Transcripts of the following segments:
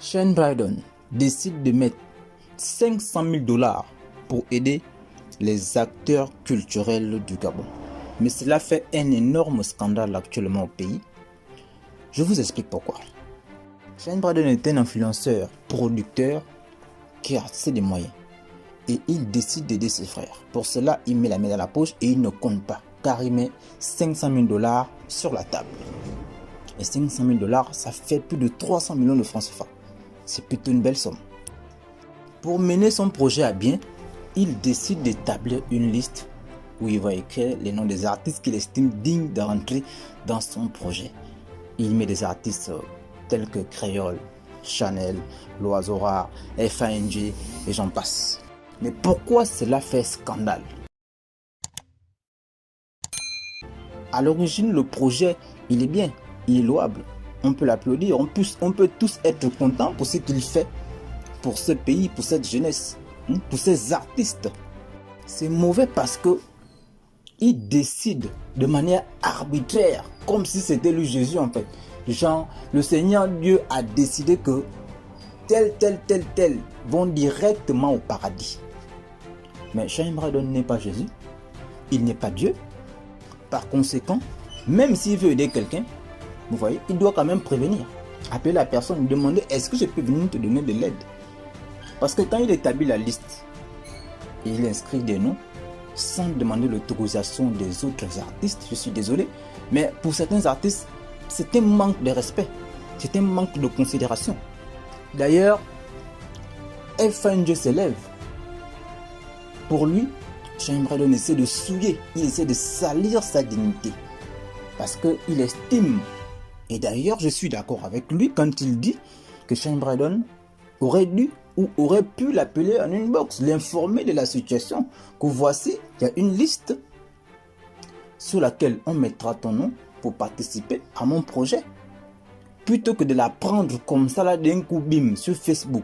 Shane Bryden décide de mettre 500 000 $ pour aider les acteurs culturels du Gabon. Mais cela fait un énorme scandale actuellement au pays. Je vous explique pourquoi. Shane Bryden est un influenceur, producteur qui a assez de moyens. Et il décide d'aider ses frères. Pour cela, il met la main dans la poche et il ne compte pas. Car il met 500 000 $ sur la table. Et 500 000 $, ça fait plus de 300 millions de francs CFA. C'est plutôt une belle somme. Pour mener son projet à bien, il décide d'établir une liste où il va écrire les noms des artistes qu'il estime dignes de rentrer dans son projet. Il met des artistes tels que Créole, Chanel, L'Oiseau Rare, FANG et j'en passe. Mais pourquoi cela fait scandale? À l'origine, le projet, il est bien, il est louable. On peut l'applaudir, on peut tous être contents pour ce qu'il fait pour ce pays, pour cette jeunesse, pour ces artistes. C'est mauvais parce que il décide de manière arbitraire, comme si c'était lui Jésus en fait. Genre, le Seigneur Dieu a décidé que tel vont directement au paradis. Mais Shane Bryden n'est pas Jésus, il n'est pas Dieu. Par conséquent, même s'il veut aider quelqu'un, vous voyez, il doit quand même prévenir. Appeler la personne, demander est-ce que je peux venir te donner de l'aide. Parce que quand il établit la liste, il inscrit des noms sans demander l'autorisation des autres artistes. Je suis désolé, mais pour certains artistes, c'est un manque de respect, c'est un manque de considération. D'ailleurs, FNG s'élève. Pour lui, Shane Bryden essaie de souiller, il essaie de salir sa dignité. Parce qu'il estime, et d'ailleurs je suis d'accord avec lui quand il dit que Shane Bryden aurait dû ou aurait pu l'appeler en inbox, l'informer de la situation, que voici, il y a une liste sur laquelle on mettra ton nom pour participer à mon projet. Plutôt que de la prendre comme ça là d'un coup bim sur Facebook.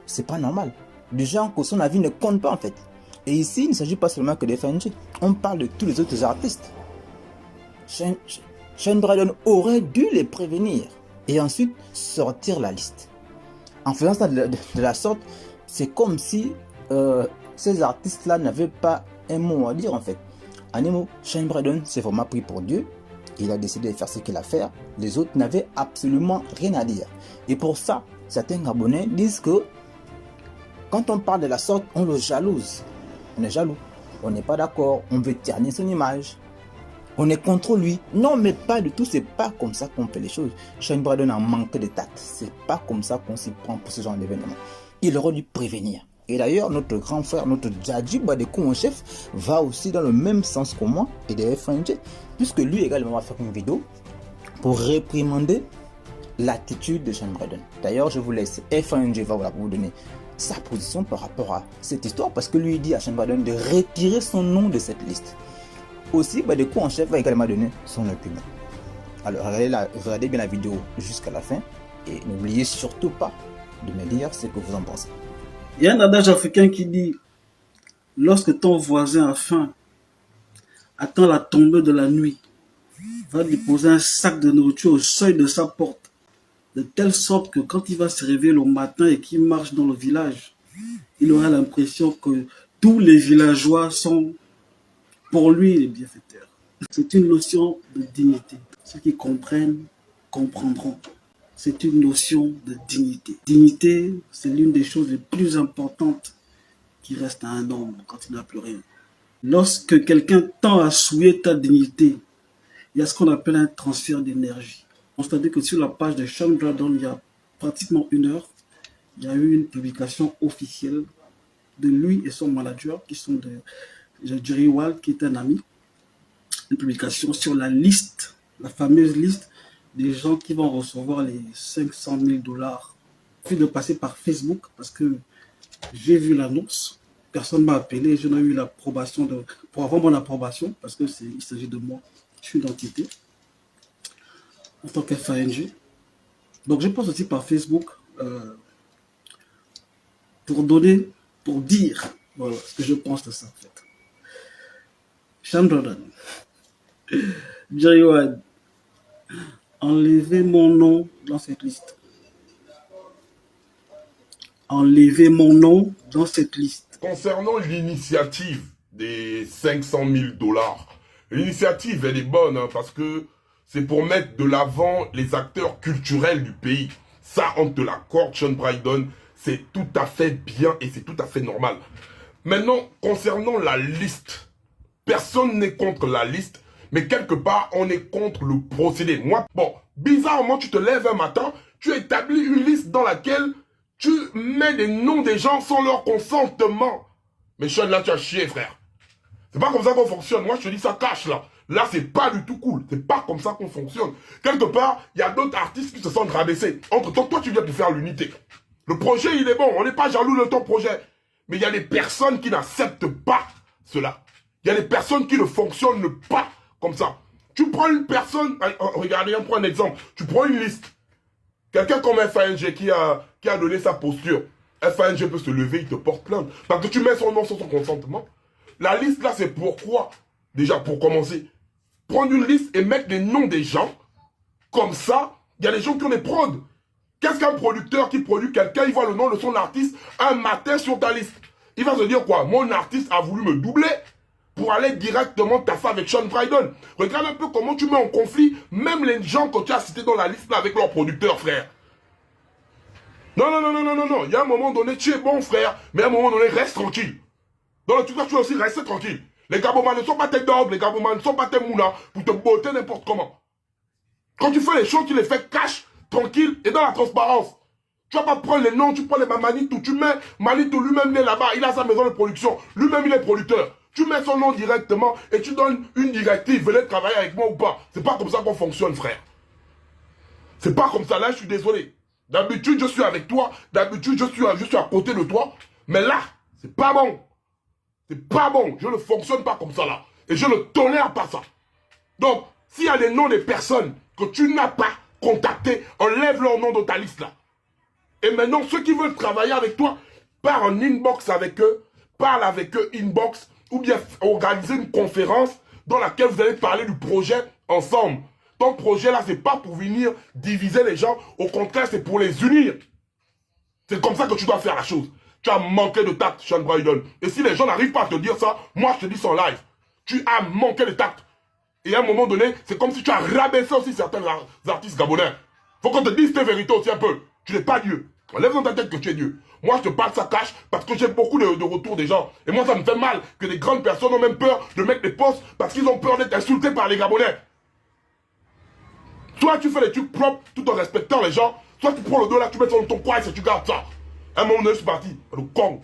C'est pas normal. Du genre que son avis ne compte pas en fait. Et ici, il ne s'agit pas seulement que des FNG. On parle de tous les autres artistes. Shane Bryden aurait dû les prévenir et ensuite sortir la liste. En faisant ça de la sorte, c'est comme si ces artistes-là n'avaient pas un mot à dire en fait. En un mot, Shane Bryden s'est vraiment pris pour Dieu. Il a décidé de faire ce qu'il a fait. Les autres n'avaient absolument rien à dire. Et pour ça, certains Gabonais disent que quand on parle de la sorte, on le jalouse. On est jaloux. On n'est pas d'accord. On veut ternir son image. On est contre lui. Non, mais pas du tout. C'est pas comme ça qu'on fait les choses. Shane Bryden a manqué de tact. C'est pas comme ça qu'on s'y prend pour ce genre d'événement. Il aurait dû prévenir. Et d'ailleurs, notre grand frère, notre Djadji Badeko en chef, va aussi dans le même sens que moi et des FNG, puisque lui également va faire une vidéo pour réprimander l'attitude de Shane Bryden. D'ailleurs, je vous laisse, FNG va vous donner sa position par rapport à cette histoire, parce que lui il dit à Shane Bryden de retirer son nom de cette liste. Aussi, Badeko en chef va également donner son opinion. Alors, regardez bien la vidéo jusqu'à la fin et n'oubliez surtout pas de me dire ce que vous en pensez. Il y a un adage africain qui dit « Lorsque ton voisin a faim, attends la tombée de la nuit, va lui poser un sac de nourriture au seuil de sa porte, de telle sorte que quand il va se réveiller le matin et qu'il marche dans le village, il aura l'impression que tous les villageois sont pour lui les bienfaiteurs. » C'est une notion de dignité. Ceux qui comprennent, comprendront. C'est une notion de dignité. Dignité, c'est l'une des choses les plus importantes qui reste à un homme quand il n'a plus rien. Lorsque quelqu'un tend à souiller ta dignité, il y a ce qu'on appelle un transfert d'énergie. Constatez que sur la page de Shane Bryden, il y a pratiquement 1 heure, il y a eu une publication officielle de lui et son manager, qui sont de Jerry Wald, qui est un ami. Une publication sur la liste, la fameuse liste des gens qui vont recevoir les 500 000 $. Puis de passer par Facebook, parce que j'ai vu l'annonce, personne ne m'a appelé, je n'ai eu l'approbation pour avoir mon approbation, parce que il s'agit de moi, je suis une entité, en tant qu'FANG. Donc je passe aussi par Facebook pour dire voilà, ce que je pense de ça en fait. Shane Bryden, Jerry Wald, enlevez mon nom dans cette liste. enlever mon nom dans cette liste. Concernant l'initiative des 500 000 $, l'initiative, elle est bonne hein, parce que c'est pour mettre de l'avant les acteurs culturels du pays. Ça, on te l'accorde, Sean Brydon, c'est tout à fait bien et c'est tout à fait normal. Maintenant, concernant la liste, personne n'est contre la liste, mais quelque part, on est contre le procédé. Moi, bon, bizarrement, tu te lèves un matin, tu établis une liste dans laquelle tu mets des noms des gens sans leur consentement. Mais Sean, là, tu as chié, frère. C'est pas comme ça qu'on fonctionne. Moi, je te dis ça cache, là. Là, c'est pas du tout cool. C'est pas comme ça qu'on fonctionne. Quelque part, il y a d'autres artistes qui se sentent rabaissés. Entre-temps, toi, tu viens de faire l'unité. Le projet, il est bon. On n'est pas jaloux de ton projet. Mais il y a des personnes qui n'acceptent pas cela. Il y a des personnes qui ne fonctionnent pas comme ça. Tu prends une personne... Regardez, on prend un exemple. Tu prends une liste. Quelqu'un comme FANG qui a donné sa posture. FANG peut se lever, il te porte plainte. Parce que tu mets son nom sans son consentement. La liste, là, c'est pourquoi, déjà, pour commencer, prendre une liste et mettre les noms des gens. Comme ça, il y a des gens qui ont des prods. Qu'est-ce qu'un producteur qui produit quelqu'un, il voit le nom de son artiste un matin sur ta liste. Il va se dire quoi? Mon artiste a voulu me doubler pour aller directement taffer avec Sean Brydon. Regarde un peu comment tu mets en conflit même les gens que tu as cités dans la liste là avec leurs producteurs, frère. Non, non, non, non, non, non, non. Il y a un moment donné, tu es bon, frère, mais à un moment donné, reste tranquille. Dans le truc là, tu dois aussi rester tranquille. Les Gabomans ne sont pas tes dogs, les Gabomans ne sont pas tes mounas pour te botter n'importe comment. Quand tu fais les choses, tu les fais cash, tranquille et dans la transparence. Tu vas pas prendre les noms, tu prends les Manitou, tu mets Manitou lui-même est là-bas, il a sa maison de production, lui-même il est producteur. Tu mets son nom directement et tu donnes une directive, venez travailler avec moi ou pas. C'est pas comme ça qu'on fonctionne, frère. C'est pas comme ça, là je suis désolé. D'habitude je suis avec toi, d'habitude je suis à côté de toi, mais là, c'est pas bon. C'est pas bon, je ne fonctionne pas comme ça là. Et je ne tolère pas ça. Donc, s'il y a des noms des personnes que tu n'as pas contactées, enlève leur nom de ta liste là. Et maintenant, ceux qui veulent travailler avec toi, pars en inbox avec eux, parle avec eux inbox, ou bien organiser une conférence dans laquelle vous allez parler du projet ensemble. Ton projet là, c'est pas pour venir diviser les gens, au contraire, c'est pour les unir. C'est comme ça que tu dois faire la chose. Tu as manqué de tact, Sean Brydon. Et si les gens n'arrivent pas à te dire ça, moi je te dis ça en live. Tu as manqué de tact. Et à un moment donné, c'est comme si tu as rabaissé aussi certains artistes gabonais. Faut qu'on te dise tes vérités aussi un peu. Tu n'es pas Dieu. Enlève dans ta tête que tu es Dieu. Moi, je te parle ça cache parce que j'ai beaucoup de retours des gens. Et moi, ça me fait mal que des grandes personnes ont même peur de mettre des posts parce qu'ils ont peur d'être insultés par les Gabonais. Soit tu fais des trucs propres tout en respectant les gens, soit tu prends le dos là, tu mets ça dans ton coin et tu gardes ça. À un moment donné, je suis parti. Le con.